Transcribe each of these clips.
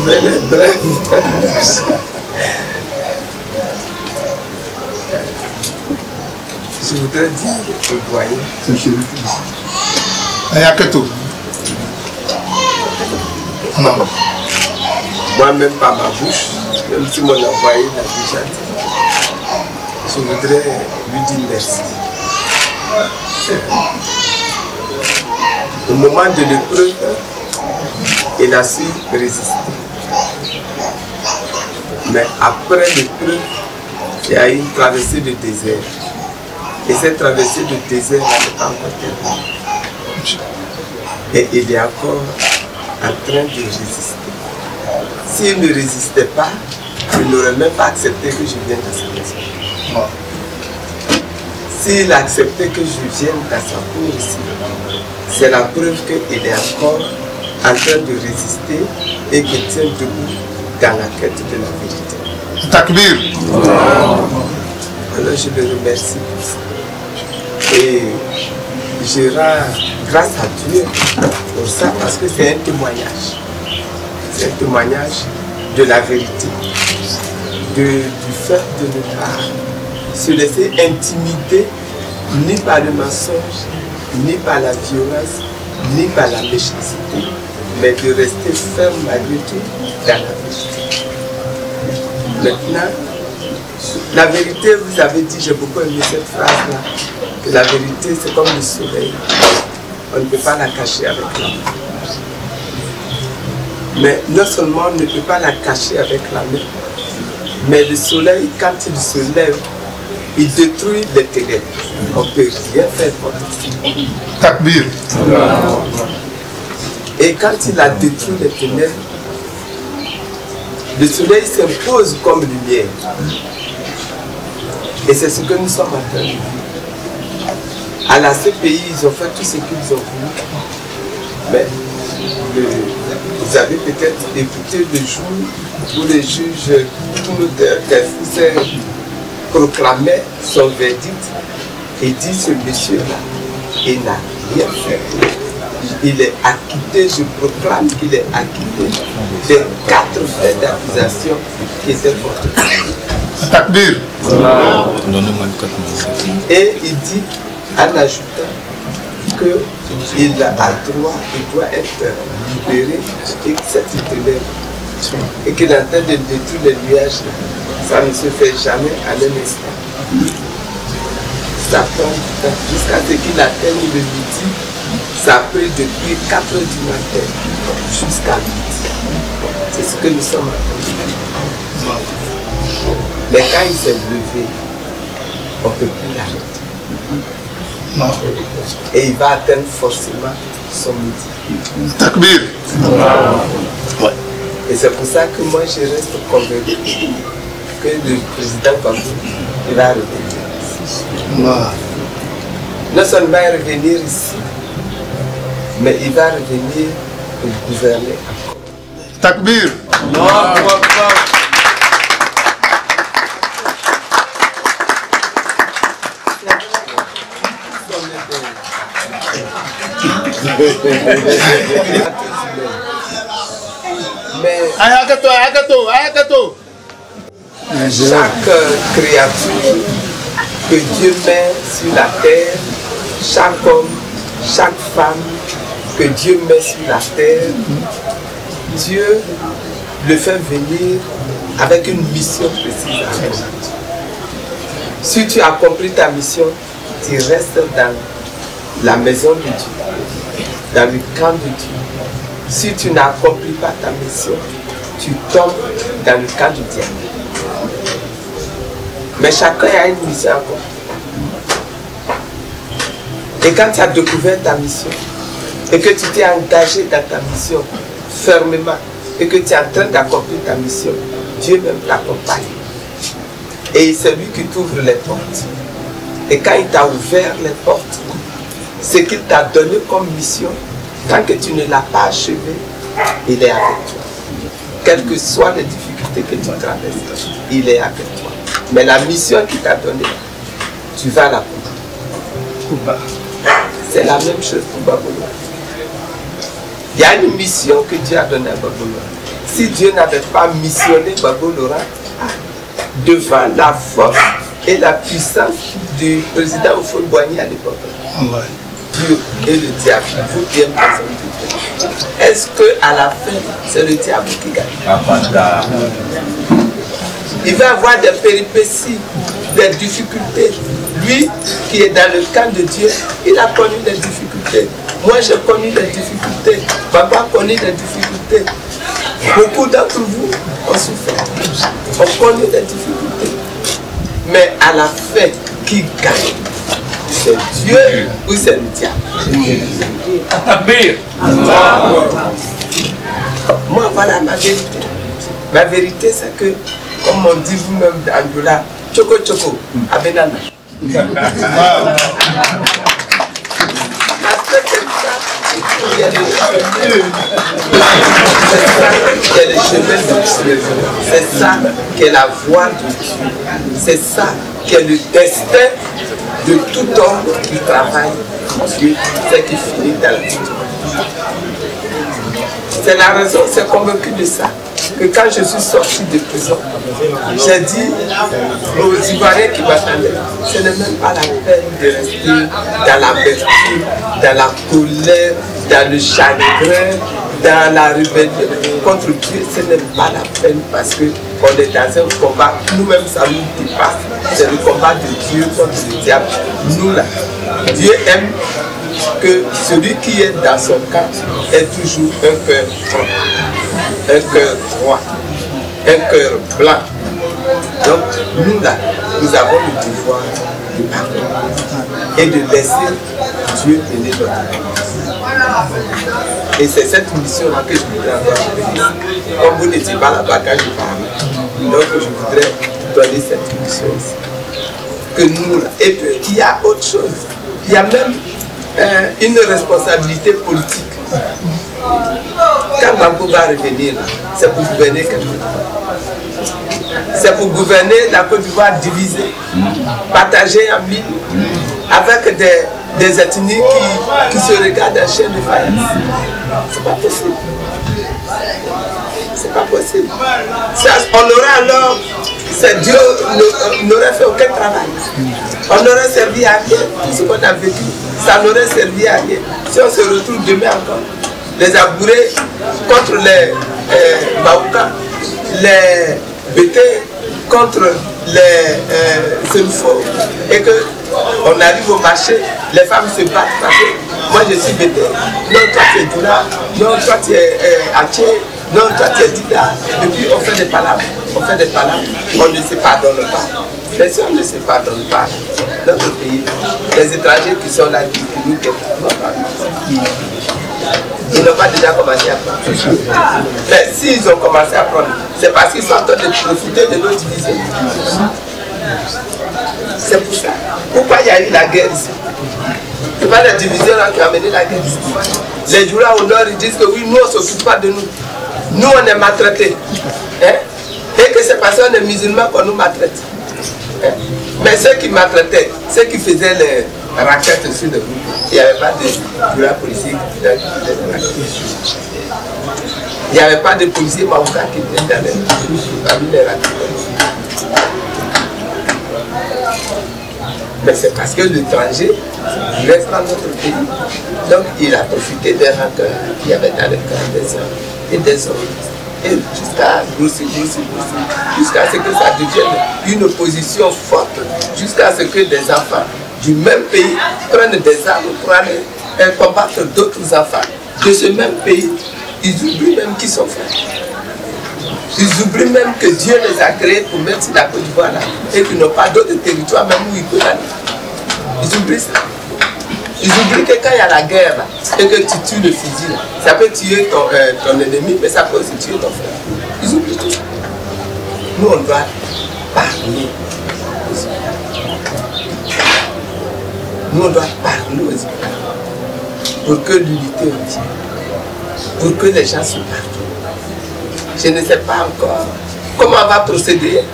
Mais les brefs. Je voudrais dire que vous voyez. Il n'y a que tout. Non. Moi-même par ma bouche, même si mon envoyé l'a déjà dit, je voudrais lui dire merci. Au moment de l'épreuve, il a su résister. Mais après l'épreuve, il y a eu une traversée de désert. Et cette traversée de désert n'est pas encore terminée. Et il est encore en train de résister. S'il ne résistait pas, il n'aurait même pas accepté que je vienne dans sa maison. S'il acceptait que je vienne dans sa cour ici, c'est la preuve qu'il est encore en train de résister et qu'il tient debout dans la quête de la vérité. Takbir. Alors je le remercie pour ça. Et je rends grâce à Dieu pour ça parce que c'est un témoignage. C'est un témoignage de la vérité, du fait de ne pas se laisser intimider ni par le mensonge, ni par la violence, ni par la méchanceté, mais de rester ferme malgré tout dans la vérité. Maintenant, la vérité, vous avez dit, j'ai beaucoup aimé cette phrase-là, que la vérité c'est comme le soleil, on ne peut pas la cacher avec la main. Mais non seulement on ne peut pas la cacher avec la main, mais le soleil, quand il se lève, il détruit les ténèbres. On ne peut rien faire contre ça. Takbir. Et quand il a détruit les ténèbres, le soleil s'impose comme lumière. Et c'est ce que nous sommes en train de vivre. À la CPI, ils ont fait tout ce qu'ils ont voulu. Mais vous avez peut-être écouté le jour où le juge Kefoussé proclamait son verdict et dit ce monsieur-là, il n'a rien fait. Il est acquitté, je proclame qu'il est acquitté des 4 faits d'accusation qui étaient contre lui. Takbir. Et il dit, en ajoutant qu'il a droit, il doit être libéré et que cette ténèbre et qu'il est en train de détruire les nuages, ça ne se fait jamais à un instant. Ça prend du temps jusqu'à ce qu'il atteigne le midi. Ça a pris depuis 4 h du matin jusqu'à midi. C'est ce que nous sommes en train de faire. Mais quand il s'est levé, on ne peut plus l'arrêter. Et il va atteindre forcément son midi. Takbir. Ouais. Et c'est pour ça que moi je reste convaincu que le président Kabila il va revenir. Non seulement il va revenir ici, mais il va revenir pour gouverner encore. Takbir. Mais chaque créature que Dieu met sur la terre, chaque homme, chaque femme que Dieu met sur la terre, Dieu le fait venir avec une mission précise. Si tu accomplis ta mission, tu restes dans la maison de Dieu, dans le camp de Dieu. Si tu n'accomplis pas ta mission, tu tombes dans le camp du diable. Mais chacun a une mission à accomplir. Et quand tu as découvert ta mission, et que tu t'es engagé dans ta mission fermement, et que tu es en train d'accomplir ta mission, Dieu même t'accompagne. Et c'est lui qui t'ouvre les portes. Et quand il t'a ouvert les portes, ce qu'il t'a donné comme mission, tant que tu ne l'as pas achevé, il est avec toi. Quelles que soient les difficultés que tu traverses, il est avec toi. Mais la mission qu'il t'a donnée, tu vas l'accomplir. C'est la même chose pour Baboulois. Il y a une mission que Dieu a donnée à Baboulois. si Dieu n'avait pas missionné Gbagbo Laurent devant la force et la puissance du président Houphouët-Boigny à l'époque. Dieu et le diable, vous qui aimez les. Est-ce qu'à la fin, c'est le diable qui gagne? Il va avoir des péripéties, des difficultés. Lui qui est dans le camp de Dieu, il a connu des difficultés. Moi j'ai connu des difficultés. Papa a connu des difficultés. Beaucoup d'entre vous ont souffert. On connaît des difficultés. Mais à la fin, qui gagne? C'est Dieu ou c'est le diable? Moi, voilà ma vérité. Ma vérité, c'est que, comme on dit vous-même dans Angola, Choco Choco, Abenana. Parce que c'est ça, il y a les chemins de Dieu. C'est ça qui est la voie de Dieu. C'est ça qui est le destin de tout homme qui travaille. Dieu, c'est qui finit dans la vie. C'est la raison, c'est convaincu de ça, que quand je suis sorti de prison, j'ai dit aux Ivoiriens qui m'attendaient, ce n'est même pas la peine de rester dans l'amertume, dans la colère, dans le chagrin, dans la rébellion contre Dieu. Ce n'est pas la peine parce qu'on est dans un combat, nous-mêmes ça nous dépasse. C'est le combat de Dieu contre le diable. Nous là, Dieu aime que celui qui est dans son camp ait toujours un cœur franc, un cœur droit, un cœur blanc. Donc nous là, nous avons le devoir de pardonner et de laisser Dieu mener notre vie. Et c'est cette mission-là que je voudrais avoir béni. Comme vous n'étiez pas là-bas quand je parlais, donc je voudrais donner cette mission ici. Que nous là. Et puis il y a autre chose. Il y a même une responsabilité politique. Quand Gbagbo va revenir, c'est pour gouverner quelque chose. C'est pour gouverner la Côte d'Ivoire divisée, partagée en mille, avec des ethnies qui se regardent en chaîne de faïence. C'est pas possible. C'est pas possible. On aurait alors, Dieu n'aurait fait aucun travail. On n'aurait servi à rien. Tout ce qu'on a vécu, ça n'aurait servi à rien. Si on se retrouve demain encore, les Abourés contre les Baouka, les Bété contre les Senfo, et qu'on arrive au marché, les femmes se battent parce que moi je suis Bété, non toi tu es Doula, non toi tu es Haché, non toi tu es Dida. Et puis on fait des palabres, on ne se pardonne pas. Mais si on ne se pardonne pas, notre pays, les étrangers qui sont là, qui nous guettent, ils n'ont pas déjà commencé à prendre. Mais s'ils ont commencé à prendre, c'est parce qu'ils sont en train de profiter de nos divisions. C'est pour ça. Pourquoi il y a eu la guerre ici? Ce n'est pas la division là qui a amené la guerre ici. Les Djoula au nord, ils disent que oui, nous on ne s'occupe pas de nous. Nous on est maltraités. Hein? Et que c'est parce qu'on est musulmans qu'on nous maltraite. Hein? Mais ceux qui maltraitaient, ceux qui faisaient les raquettes sur le groupe, il n'y avait pas de Djoula policiers qui faisaient les raquettes. Il n'y avait pas de policiers marocains qui étaient dans les raquettes. Mais c'est parce que l'étranger voulait prendre notre pays. Donc il a profité des rancœurs qu'il y avait dans le cœur des hommes et des hommes. Et jusqu'à grossir, jusqu'à ce que ça devienne une opposition forte, jusqu'à ce que des enfants du même pays prennent des armes pour aller combattre d'autres enfants de ce même pays. Ils oublient même qu'ils sont frères. Ils oublient même que Dieu les a créés pour mettre sur la Côte d'Ivoire là et qu'ils n'ont pas d'autres territoires même où ils peuvent aller. Ils oublient ça. Ils oublient que quand il y a la guerre là, et que tu tues le fusil là, ça peut tuer ton ennemi, mais ça peut aussi tuer ton frère. Ils oublient tout ça. Nous on doit parler. Nous on doit parler aux Ivoiriens pour que l'unité obtienne, pour que les gens se parlent. Je ne sais pas encore comment on va procéder,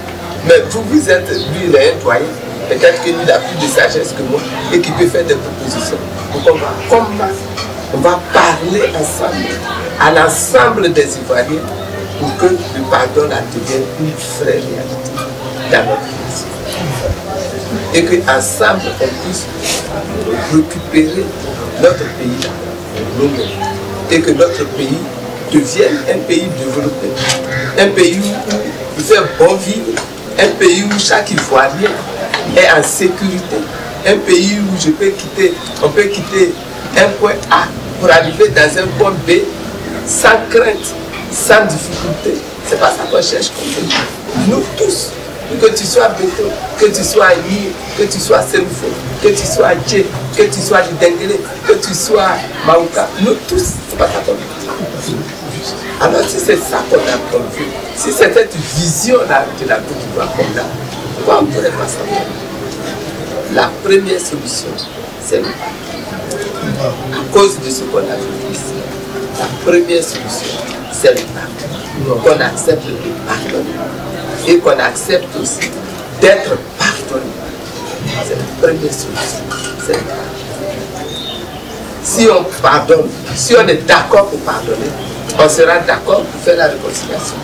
mais vous êtes, lui il est un doyen, peut-être qu'il a plus de sagesse que moi et qu'il peut faire des propositions. Donc on va parler ensemble, à l'ensemble des Ivoiriens, pour que le pardon devienne une vraie réalité dans notre vie. Et qu'ensemble, on puisse récupérer notre pays nous-mêmes. Et que notre pays devienne un pays développé. Un pays où il fait bon vivre. Un pays où chaque Ivoirien est en sécurité. Un pays où on peut quitter un point A pour arriver dans un point B sans crainte, sans difficulté. C'est pas ça qu'on cherche comme pays. Nous tous, que tu sois Beto, que tu sois Ni, que tu sois Selfo, que tu sois Dje, que tu sois Lidengele, que tu sois Maouka, nous tous, c'est pas ça qu'on veut. Alors si c'est ça qu'on a connu, si c'est cette vision-là de la Côte d'Ivoire qu'on a, pourquoi on ne pourrait pas savoir? La première solution, c'est le pardon. À cause de ce qu'on a vu ici, la première solution, c'est le pardon. Qu'on accepte de pardonner et qu'on accepte aussi d'être pardonné. C'est la première solution, c'est le pardon. Si on pardonne, si on est d'accord pour pardonner, on sera d'accord pour faire la réconciliation.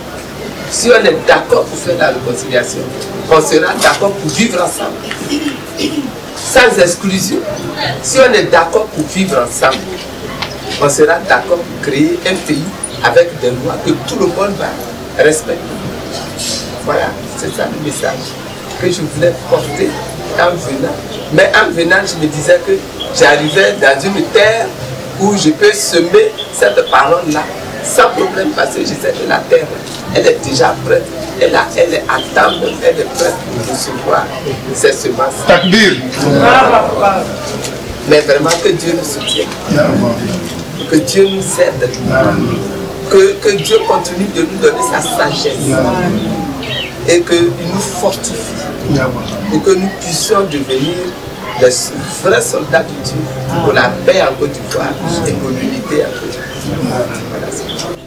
Si on est d'accord pour faire la réconciliation, on sera d'accord pour vivre ensemble. Sans exclusion. Si on est d'accord pour vivre ensemble, on sera d'accord pour créer un pays avec des lois que tout le monde va respecter. Voilà, c'est ça le message que je voulais porter en venant. Mais en venant, je me disais que j'arrivais dans une terre où je peux semer cette parole-là sans problème parce que je sais que la terre, elle est déjà prête. Elle est à table, elle est prête pour recevoir ces semences. Takbir. Mais vraiment que Dieu nous soutienne. Que Dieu nous aide. Que Dieu continue de nous donner sa sagesse. Et qu'il nous fortifie. Pour que nous puissions devenir des vrais soldats de Dieu pour la paix en Côte d'Ivoire et pour l'unité en Côte d'Ivoire. Voilà.